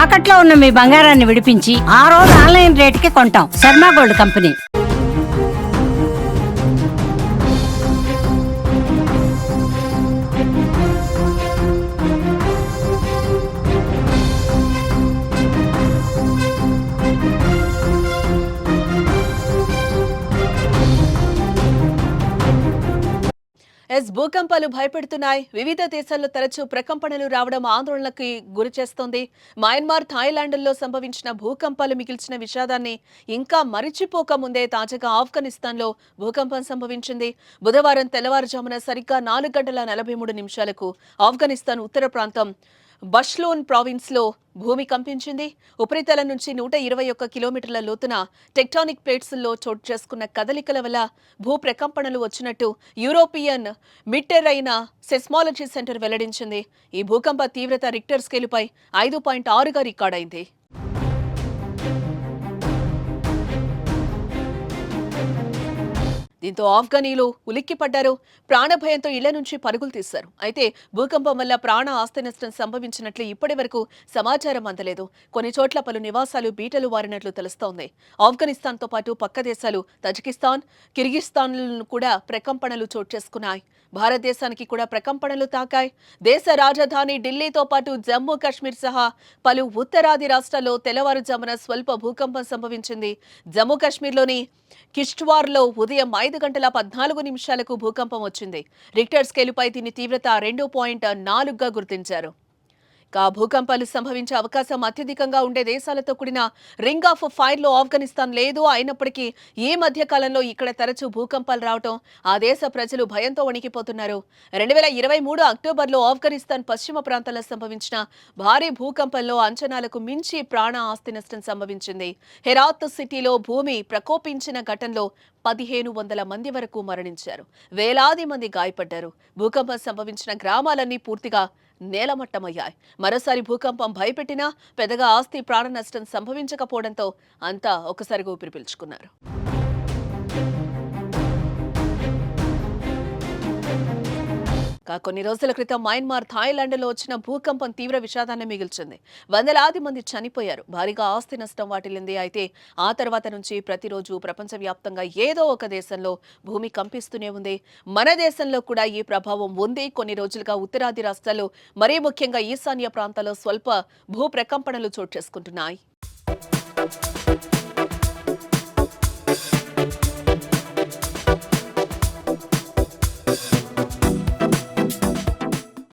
తాకట్లో ఉన్న మీ బంగారాన్ని విడిపించి ఆ రోజు ఆన్లైన్ రేటుకి కొంటాం. Sharma gold company. భూకంపాలు భయపెడుతున్నాయి. వివిధ దేశాల్లో తరచూ ప్రకంపనలు రావడం ఆందోళనకి గురి చేస్తోంది. మయన్మార్, థాయిలాండ్లో సంభవించిన భూకంపాలు మిగిల్చిన విషాదాన్ని ఇంకా మరిచిపోక ముందే తాజాగా ఆఫ్ఘనిస్తాన్లో భూకంపం సంభవించింది. బుధవారం తెల్లవారుజామున సరిగ్గా 4:43 ఆఫ్ఘనిస్తాన్ ఉత్తర ప్రాంతం బష్లోన్ ప్రావిన్స్ లో భూమి కంపించింది. ఉపరితలం నుంచి 121 కిలోమీటర్ల లోతున టెక్టానిక్ ప్లేట్స్లో చోటు చేసుకున్న కదలికల వల్ల భూ ప్రకంపనలు వచ్చినట్టు యూరోపియన్ మిడ్టెరైన్ సెస్మాలజీ సెంటర్ వెల్లడించింది. ఈ భూకంప తీవ్రత రిక్టర్ స్కేలుపై 5.6గా రికార్డైంది. దీంతో ఆఫ్ఘనీలు ఉలిక్కిపడ్డారు. ప్రాణభయంతో ఇళ్ల నుంచి పరుగులు తీశారు. అయితే భూకంపం వల్ల ప్రాణ ఆస్తి నష్టం సంభవించినట్లు ఇప్పటి వరకు సమాచారం అందలేదు. కొన్ని చోట్ల పలు నివాసాలు బీటలు వారినట్లు తెలుస్తోంది. ఆఫ్ఘనిస్తాన్తో పాటు పక్క దేశాలు తజికిస్తాన్, కిర్గిస్తాన్లను కూడా ప్రకంపనలు చోటు చేసుకున్నాయి. భారతదేశానికి కూడా ప్రకంపనలు తాకాయి. దేశ రాజధాని ఢిల్లీతో పాటు జమ్మూ కాశ్మీర్ సహా పలు ఉత్తరాది రాష్ట్రాల్లో తెల్లవారుజామున స్వల్ప భూకంపం సంభవించింది. జమ్మూ కాశ్మీర్లోని కిష్ట్వార్లో ఉదయం 5:14 భూకంపం వచ్చింది. రిక్టర్ స్కేలుపై దీని తీవ్రత 2.4గా గుర్తించారు. భూకంపాలు సంభవించే అవకాశం అత్యధికంగా ఉండే దేశాలతో కూడిన రింగ్ ఆఫ్ ఫైర్ లో ఆఫ్ఘనిస్తాన్ లేదు. అయినప్పటికీ ఈ మధ్య కాలంలో ఇక్కడ తరచూ భూకంపాలు రావడం ఆ దేశ ప్రజలు భయంతో వణికిపోతున్నారు. 2023 అక్టోబర్లో ఆఫ్ఘనిస్తాన్ పశ్చిమ ప్రాంతాల్లో సంభవించిన భారీ భూకంపంలో అంచనాలకు మించి ప్రాణ ఆస్తి నష్టం సంభవించింది. హెరాత్ సిటీలో భూమి ప్రకోపించిన ఘటనలో 1500 మంది వరకు మరణించారు. వేలాది మంది గాయపడ్డారు. భూకంపం సంభవించిన గ్రామాలన్నీ పూర్తిగా నేలమట్టమయ్యాయి. మరోసారి భూకంపం భయపెట్టినా పెద్దగా ఆస్తి ప్రాణ నష్టం సంభవించకపోవడంతో అంతా ఒకసారిగా ఊపిరి పీల్చుకున్నారు. కొన్ని రోజుల క్రితం మయన్మార్, థాయిలాండ్లో వచ్చిన భూకంపం తీవ్ర విషాదాన్ని మిగిల్చింది. వందలాది మంది చనిపోయారు. భారీగా ఆస్తి నష్టం వాటిల్లింది. అయితే ఆ తర్వాత నుంచి ప్రతిరోజు ప్రపంచవ్యాప్తంగా ఏదో ఒక దేశంలో భూమి కంపిస్తూనే ఉంది. మన దేశంలో కూడా ఈ ప్రభావం ఉంది. కొన్ని రోజులుగా ఉత్తరాది రాష్ట్రాల్లో, మరీ ముఖ్యంగా ఈశాన్య ప్రాంతాల్లో స్వల్ప భూ ప్రకంపనలు చోటు చేసుకుంటున్నాయి.